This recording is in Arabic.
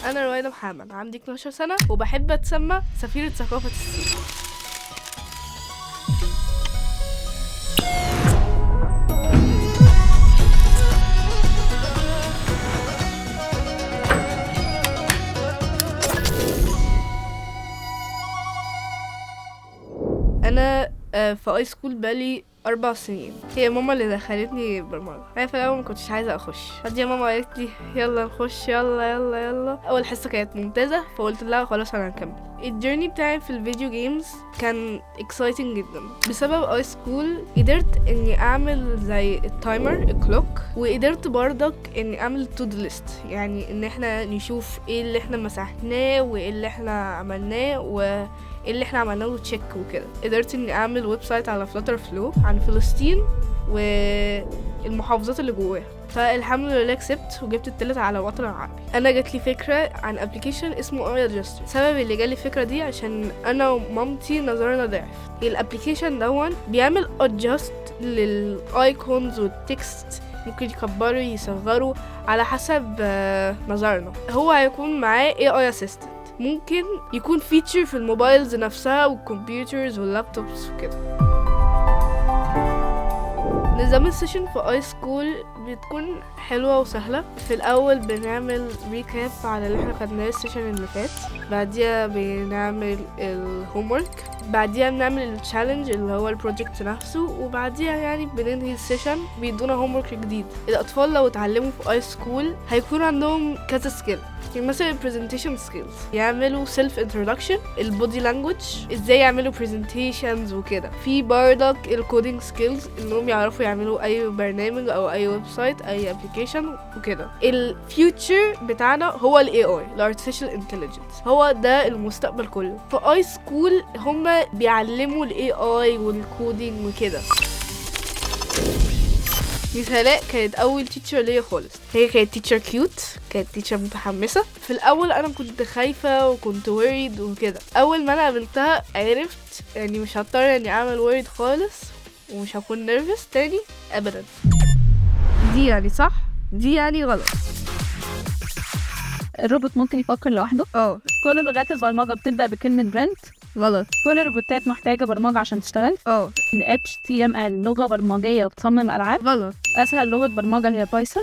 انا رويدة محمد، عندي 12 سنة وبحب اتسمى سفيرة ثقافة الصين. انا في اي سكول بالي 4 سنين. هي ماما اللي دخلتني برمجه. انا في الاول ما كنتش عايزه اخش، بعدين ماما قالت لي يلا نخش، يلا يلا يلا. اول حصه كانت ممتازه فقلت لها خلاص انا هكمل. الجيرني بتاعي في الفيديو جيمز كان اكسايتنج جدا. بسبب اي سكول قدرت اني اعمل زي التايمر الكلوك، وقدرت برضك اني اعمل تو دو ليست، يعني ان احنا نشوف ايه اللي احنا مسحناه وايه اللي احنا عملناه وايه اللي احنا عملناه له تشيك وكده. قدرت اني اعمل ويب سايت على فلاتر فلو عن فلسطين والمحافظات اللي جواها، فالحمد لله كسبت وجبت التالت على الوطن العربي. انا جات لي فكره عن ابلكيشن اسمه اي ادجستر. السبب اللي جالي الفكره دي عشان انا ومامتي نظرنا ضعف. الابلكيشن دون بيعمل ادجست للايكونز والتكست، ممكن يكبروا يصغروا على حسب نظرنا. هو هيكون معاه AI assistant، ممكن يكون فيتشر في الموبايلز نفسها والكمبيوترز واللابتوبس وكده. نظام السيشن في اي سكول بتكون حلوة وسهلة. في الأول بنعمل ريكاب على اللي احنا خدناه السيشن اللي فات، بعديها بنعمل الهومورك، بعديها بنعمل التشالنج اللي هو البروجكت نفسه، وبعديها يعني بننهي السيشن بيدونا هومورك جديد. الأطفال لو اتعلموا في اي سكول هيكون عندهم كذا سكيل، يعني مثلا presentation skills، يعملوا self introduction، البودي لانجوج، ازاي يعملوا presentations وكده. في بردك الكودينج سكيلز، انهم يعرفوا يعملوا اي برنامج او اي ويب سايت اي ابلكيشن وكده. الفيوتشر بتاعنا هو الاي اي، الارتفيشال انتليجنس، هو ده المستقبل كله. في اي سكول هما بيعلموا الاي اي والكودينج وكده. مثالاء كانت اول تيتشر ليا خالص. هي كانت تيتشر كيوت، كانت تيتشر متحمسه. في الاول انا كنت خايفه وكنت وريد وكده. اول ما انا قابلتها عرفت يعني مش هضطر اني اعمل وريد خالص ومش هكون نيرفس تاني ابدا. دي يعني صح، دي يعني غلط. الروبوت ممكن يفكر لوحده. كل لغات البرمجة بتبدأ بكلمة برنت. غلط. كل الروبوتات محتاجة برمجة عشان تشتغل. ال HTML لغة برمجية وتصمم ألعاب. غلط. أسهل لغة برمجة هي بايثون.